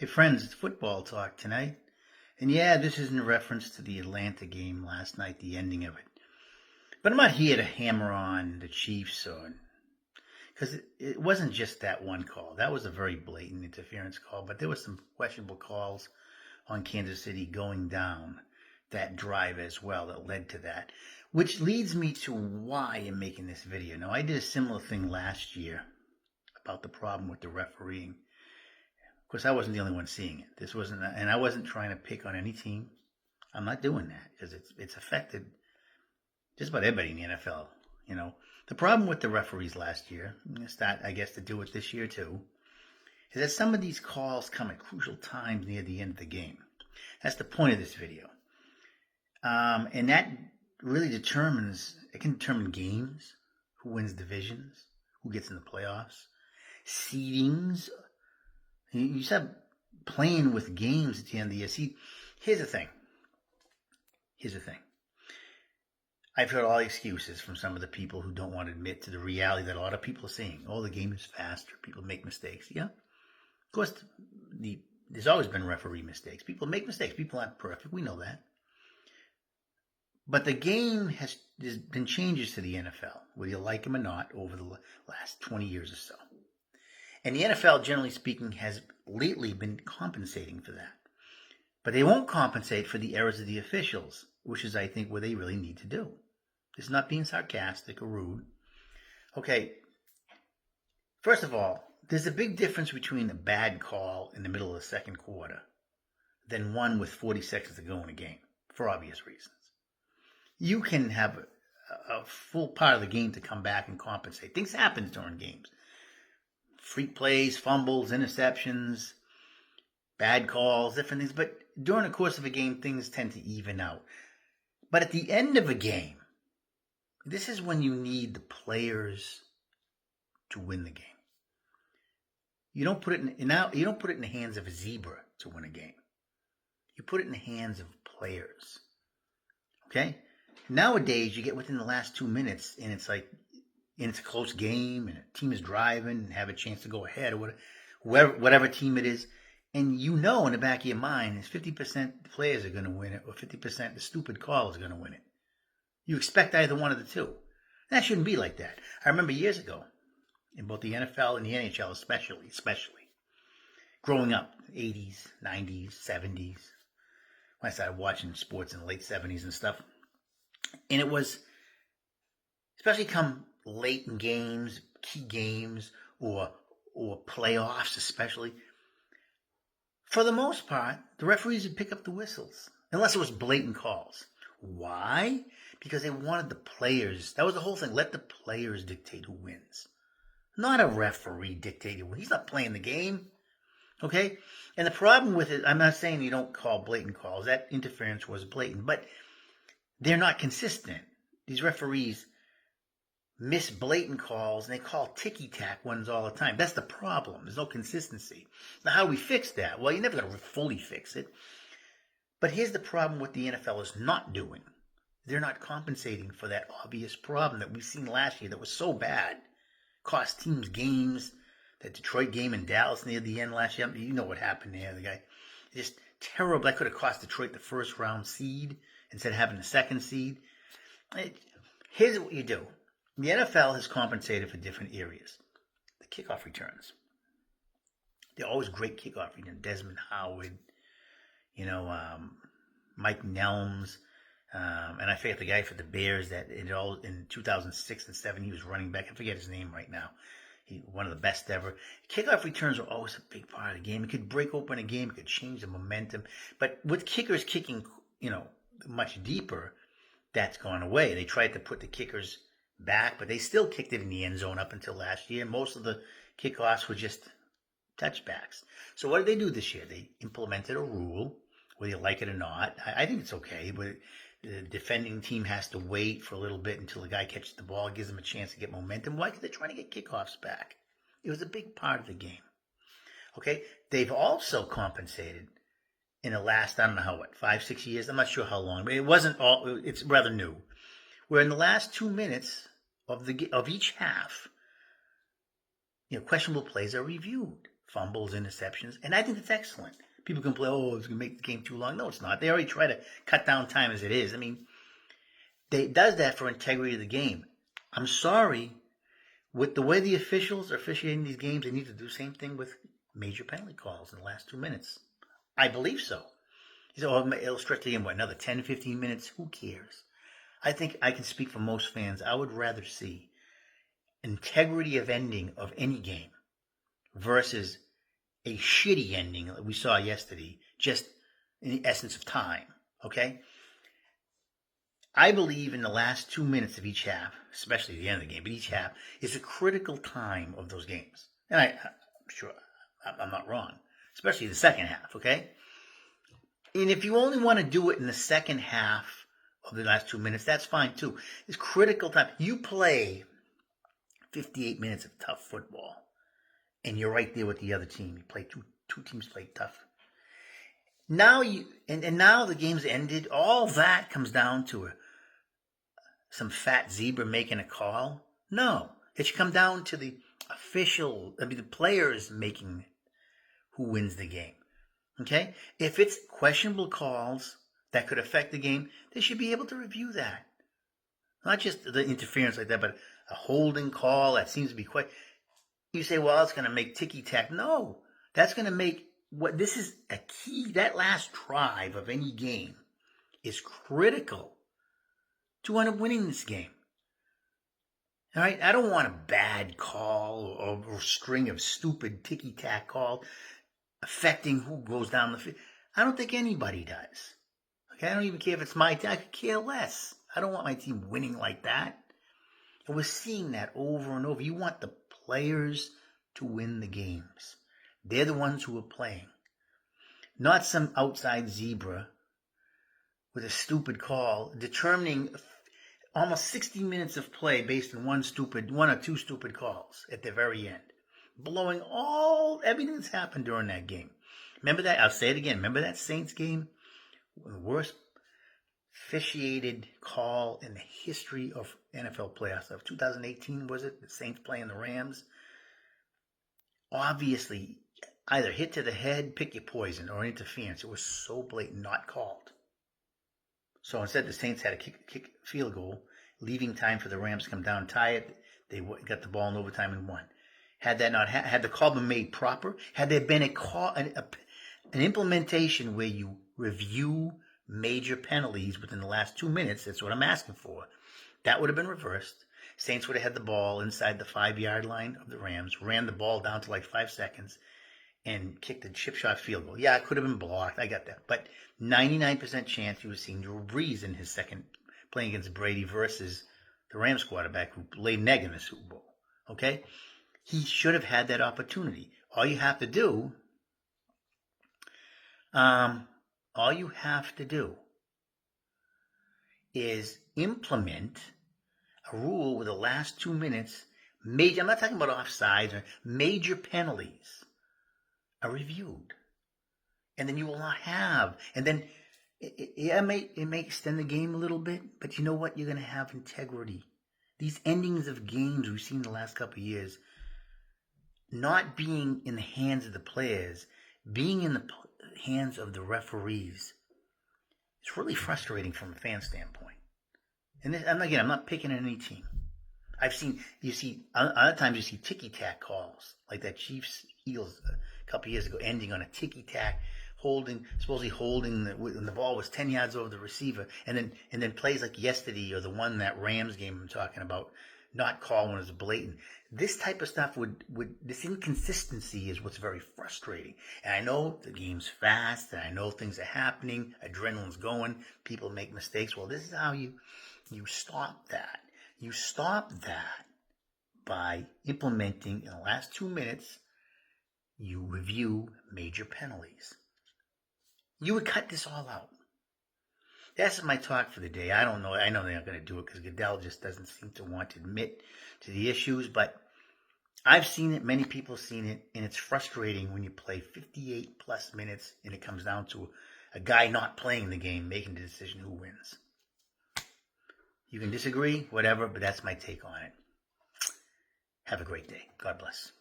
Hey friends, it's football talk tonight. And yeah, this is in reference to the Atlanta game last night, the ending of it. But I'm not here to hammer on the Chiefs or because it wasn't just that one call. That was a very blatant interference call, but there was some questionable calls on Kansas City going down that drive as well that led to that. Which leads me to why I'm making this video. Now, I did a similar thing last year about the problem with the refereeing. Of course, I wasn't the only one seeing it. This wasn't, and I wasn't trying to pick on any team. I'm not doing that because it's affected just about everybody in the NFL. You know, the problem with the referees last year, it's that I guess to do it this year too, is that some of these calls come at crucial times near the end of the game. That's the point of this video, and that really it can determine games, who wins divisions, who gets in the playoffs, seedings. You start playing with games at the end of the year. See, here's the thing. I've heard all the excuses from some of the people who don't want to admit to the reality that a lot of people are saying. Oh, the game is faster. People make mistakes. Yeah. Of course, there's always been referee mistakes. People make mistakes. People aren't perfect. We know that. But the game there's been changes to the NFL, whether you like them or not, over the last 20 years or so. And the NFL, generally speaking, has lately been compensating for that. But they won't compensate for the errors of the officials, which is, I think, what they really need to do. It's not being sarcastic or rude. Okay, first of all, there's a big difference between a bad call in the middle of the second quarter than one with 40 seconds to go in a game, for obvious reasons. You can have a full part of the game to come back and compensate. Things happen during games. Freak plays, fumbles, interceptions, bad calls, different things. But during the course of a game, things tend to even out. But at the end of a game, this is when you need the players to win the game. You don't put it in the hands of a zebra to win a game. You put it in the hands of players. Okay? Nowadays, you get within the last 2 minutes, and it's a close game, and a team is driving and have a chance to go ahead, or whatever team it is, and you know in the back of your mind is 50% the players are going to win it, or 50% the stupid call is going to win it. You expect either one of the two. That shouldn't be like that. I remember years ago, in both the NFL and the NHL especially, growing up, 80s, 90s, 70s, when I started watching sports in the late 70s and stuff, and it was, especially come late in games, key games, or playoffs especially, for the most part, the referees would pick up the whistles, unless it was blatant calls. Why? Because they wanted the players. That was the whole thing. Let the players dictate who wins. Not a referee dictating. He's not playing the game. Okay? And the problem with it, I'm not saying you don't call blatant calls. That interference was blatant. But they're not consistent. These referees miss blatant calls, and they call ticky-tack ones all the time. That's the problem. There's no consistency. Now, how do we fix that? Well, you're never going to fully fix it. But here's the problem what the NFL is not doing. They're not compensating for that obvious problem that we've seen last year that was so bad. Cost teams games. That Detroit game in Dallas near the end last year. You know what happened there. The guy, just terrible. That could have cost Detroit the first round seed instead of having the second seed. Here's what you do. The NFL has compensated for different areas. The kickoff returns. They're always great kickoff returns. Desmond Howard, Mike Nelms, and I forget the guy for the Bears that in 2006 and 2007 he was running back. I forget his name right now. One of the best ever. Kickoff returns are always a big part of the game. It could break open a game. It could change the momentum. But with kickers kicking, much deeper, that's gone away. They tried to put the kickers back, but they still kicked it in the end zone up until last year. Most of the kickoffs were just touchbacks. So what did they do this year? They implemented a rule, whether you like it or not. I think it's okay, but the defending team has to wait for a little bit until the guy catches the ball, gives them a chance to get momentum. Why? Because they're trying to get kickoffs back. It was a big part of the game. Okay? They've also compensated in the last, 5, 6 years. I'm not sure how long, but it's rather new. Where in the last 2 minutes of each half, questionable plays are reviewed fumbles, interceptions, and I think that's excellent. People can play, oh, it's going to make the game too long. No, it's not. They already try to cut down time as it is. I mean, they does that for integrity of the game. I'm sorry, with the way the officials are officiating these games, they need to do the same thing with major penalty calls in the last 2 minutes. I believe so. You say, oh, it'll stretch the game, what, another 10, 15 minutes? Who cares? I think I can speak for most fans. I would rather see integrity of ending of any game versus a shitty ending that we saw yesterday, just in the essence of time, okay? I believe in the last 2 minutes of each half, especially the end of the game, but each half is a critical time of those games. And I'm sure I'm not wrong, especially the second half, okay? And if you only want to do it in the second half of the last 2 minutes, that's fine too. It's critical time. You play 58 minutes of tough football, and you're right there with the other team. You play two teams play tough. Now now the game's ended. All that comes down to some fat zebra making a call. No, it should come down to the players making who wins the game. Okay? If it's questionable calls that could affect the game, they should be able to review that. Not just the interference like that, but a holding call that seems to be quite. You say, well, it's going to make ticky-tack. No, that's going to make this is a key. That last drive of any game is critical to end up winning this game. All right? I don't want a bad call or string of stupid ticky-tack calls affecting who goes down the field. I don't think anybody does. Okay? I don't even care if it's my team. I could care less. I don't want my team winning like that. And we're seeing that over and over. You want the players to win the games. They're the ones who are playing. Not some outside zebra with a stupid call determining almost 60 minutes of play based on one or two stupid calls at the very end. Blowing everything that's happened during that game. Remember that? I'll say it again. Remember that Saints game? The worst officiated call in the history of NFL playoffs of 2018, was it? The Saints playing the Rams. Obviously, either hit to the head, pick your poison, or interference. It was so blatant, not called. So instead, the Saints had a kick field goal, leaving time for the Rams to come down, tie it. They got the ball in overtime and won. Had that not had the call been made proper, had there been an implementation where you review major penalties within the last 2 minutes, that's what I'm asking for, that would have been reversed. Saints would have had the ball inside the 5-yard line of the Rams, ran the ball down to like 5 seconds, and kicked a chip shot field goal. Yeah, it could have been blocked. I got that. But 99% chance you would see Drew Brees in his second playing against Brady versus the Rams quarterback who laid an egg in the Super Bowl. Okay? He should have had that opportunity. All you have to do is implement a rule where the last 2 minutes, I'm not talking about offsides, or major penalties are reviewed. And then you will not have, and then it may extend the game a little bit, but you know what? You're going to have integrity. These endings of games we've seen the last couple of years, not being in the hands of the players, being in the hands of the referees, it's really frustrating from a fan standpoint. And I'm not picking on any team. Other times you see ticky-tack calls, like that Chiefs-Eagles a couple of years ago, ending on a ticky-tack, supposedly holding when the ball was 10 yards over the receiver, and then plays like yesterday or the one that Rams game I'm talking about, not called when it was blatant. This type of stuff this inconsistency is what's very frustrating. And I know the game's fast, and I know things are happening, adrenaline's going, people make mistakes. Well, this is how you stop that. You stop that by implementing in the last 2 minutes, you review major penalties. You would cut this all out. That's my talk for the day. I don't know. I know they're not going to do it because Goodell just doesn't seem to want to admit to the issues, but I've seen it. Many people have seen it, and it's frustrating when you play 58 plus minutes and it comes down to a guy not playing the game, making the decision who wins. You can disagree, whatever, but that's my take on it. Have a great day. God bless.